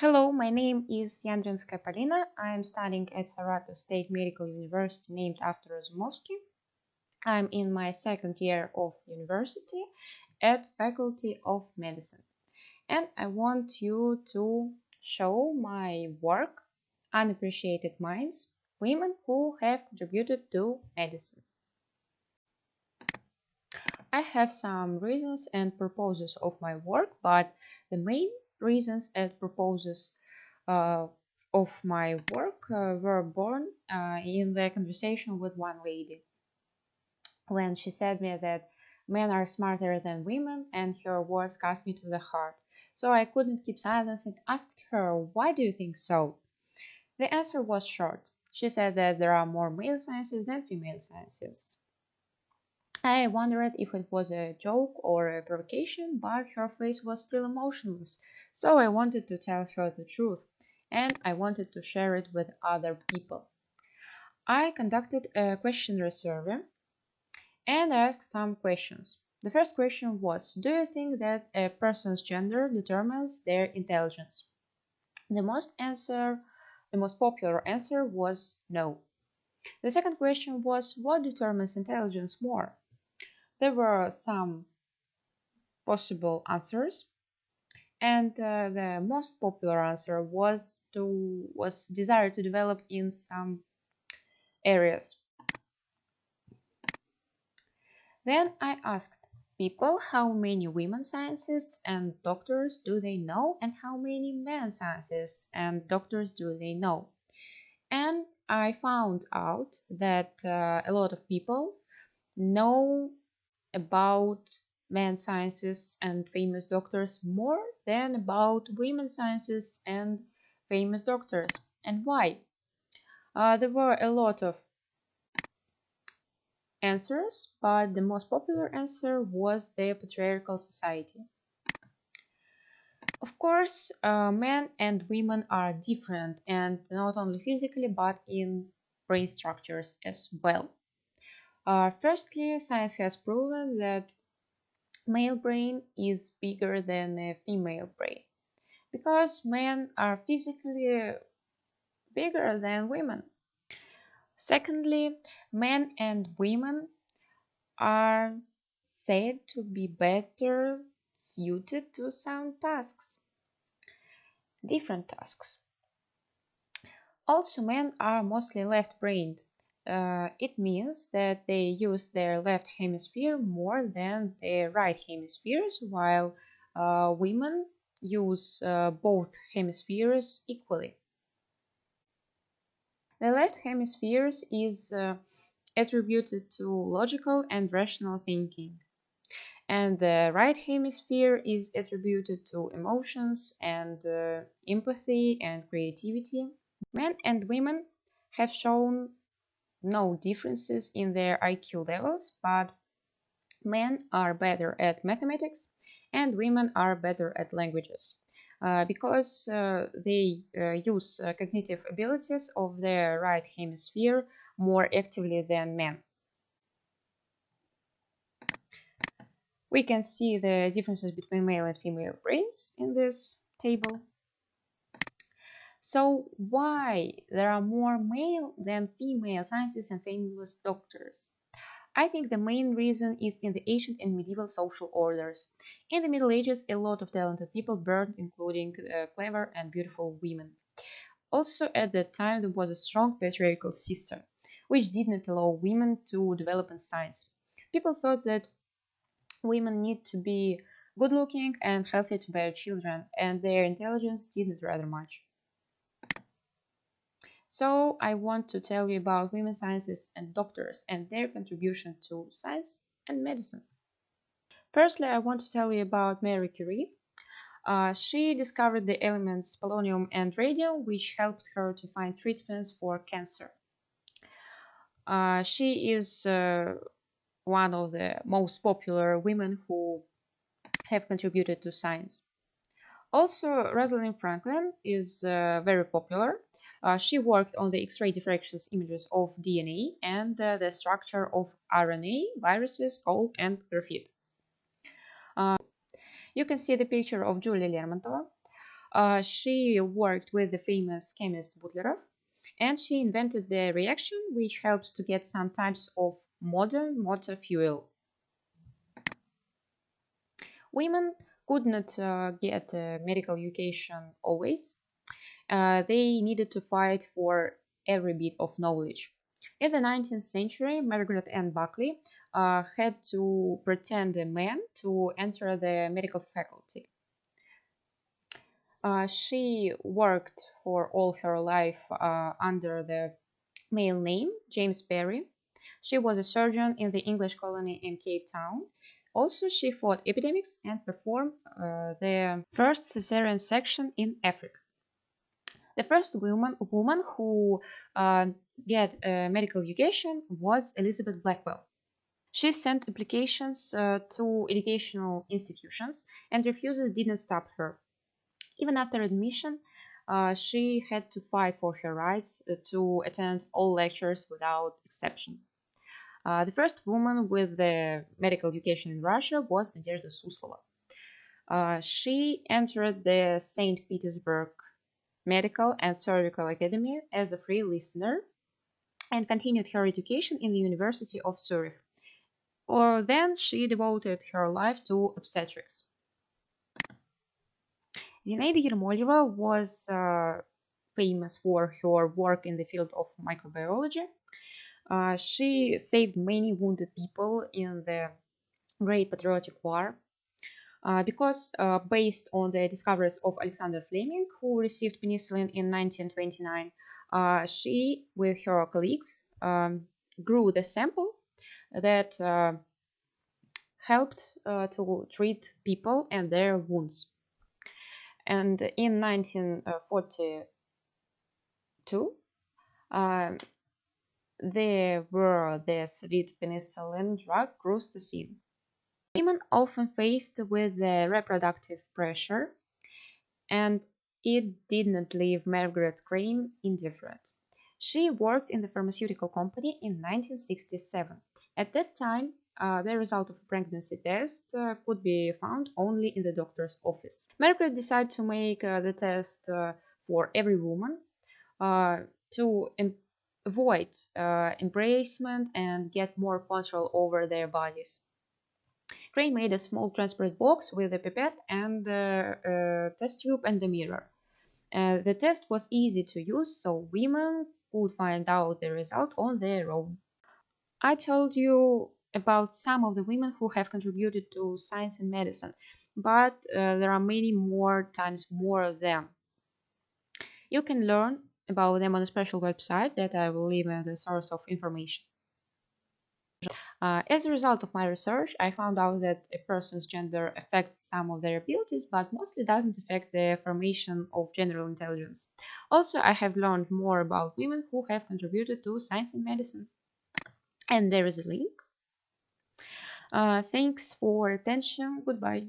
Hello, my name is Яндринская Polina. I am studying at Saratov State Medical University named after Razumowski. I'm in my second year of university at Faculty of Medicine. And I want you to show my work, Unappreciated Minds, Women Who Have Contributed to Medicine. I have some reasons and purposes of my work, but the main reasons and purposes of my work were born in the conversation with one lady when she said me that men are smarter than women, and her words cut me to the heart. So I couldn't keep silence and asked her, "Why do you think so?" The answer was short. She said that there are more male sciences than female sciences. I wondered if it was a joke or a provocation, but her face was still emotionless, so I wanted to tell her the truth, and I wanted to share it with other people. I conducted a questionnaire survey and asked some questions. The first question was, do you think that a person's gender determines their intelligence? The most popular answer was no. The second question was, what determines intelligence more? There were some possible answers, and the most popular answer was desire to develop in some areas. Then I asked people how many women scientists and doctors do they know, and how many men scientists and doctors do they know. And I found out that a lot of people know about men scientists and famous doctors more than about women scientists and famous doctors. And why? There were a lot of answers, but the most popular answer was the patriarchal society. Of course, men and women are different, and not only physically but in brain structures as well. Firstly, science has proven that male brain is bigger than a female brain because men are physically bigger than women. Secondly, men and women are said to be better suited to some tasks, different tasks. Also, men are mostly left-brained. It means that they use their left hemisphere more than their right hemispheres, while women use both hemispheres equally. The left hemisphere is attributed to logical and rational thinking, and the right hemisphere is attributed to emotions and empathy and creativity. Men and women have shown no differences in their IQ levels, but men are better at mathematics and women are better at languages because they use cognitive abilities of their right hemisphere more actively than men. We can see the differences between male and female brains in this table. So why there are more male than female scientists and famous doctors? I think the main reason is in the ancient and medieval social orders. In the Middle Ages, a lot of talented people burned, including clever and beautiful women. Also, at that time, there was a strong patriarchal system, which did not allow women to develop in science. People thought that women need to be good-looking and healthy to bear children, and their intelligence didn't matter much. So I want to tell you about women scientists and doctors and their contribution to science and medicine. Firstly, I want to tell you about Marie Curie. She discovered the elements polonium and radium, which helped her to find treatments for cancer. She is one of the most popular women who have contributed to science. Also, Rosalind Franklin is very popular. She worked on the X-ray diffractions images of DNA and the structure of RNA, viruses, coal, and graphite. You can see the picture of Julia Lermontova. She worked with the famous chemist Butlerov, and she invented the reaction which helps to get some types of modern motor fuel. Women could not get medical education always. They needed to fight for every bit of knowledge. In the 19th century, Margaret Ann Buckley had to pretend a man to enter the medical faculty. She worked for all her life under the male name James Berry. She was a surgeon in the English colony in Cape Town. Also, she fought epidemics and performed the first cesarean section in Africa. The first woman who get medical education was Elizabeth Blackwell. She sent applications to educational institutions, and refuses did not stop her. Even after admission, she had to fight for her rights to attend all lectures without exception. The first woman with the medical education in Russia was Nadezhda Suslova. She entered the St. Petersburg Medical and Surgical Academy as a free listener and continued her education in the University of Zurich. Or then she devoted her life to obstetrics. Zinaida Yermoleva was famous for her work in the field of microbiology. She saved many wounded people in the Great Patriotic War. Because based on the discoveries of Alexander Fleming, who received penicillin in 1929, she, with her colleagues, grew the sample that helped to treat people and their wounds. And in 1942, there were the sweet penicillin drug crossed the scene. Women often faced with the reproductive pressure, and it did not leave Margaret Crane indifferent. She worked in the pharmaceutical company in 1967. At that time, the result of a pregnancy test could be found only in the doctor's office. Margaret decided to make the test for every woman to avoid embracement and get more control over their bodies. Crane made a small transparent box with a pipette and a test tube and a mirror. The test was easy to use, so women could find out the result on their own. I told you about some of the women who have contributed to science and medicine, but there are many more times more of them. You can learn about them on a special website that I will leave as a source of information. As a result of my research, I found out that a person's gender affects some of their abilities, but mostly doesn't affect the formation of general intelligence. Also, I have learned more about women who have contributed to science and medicine. And there is a link. Thanks for attention. Goodbye.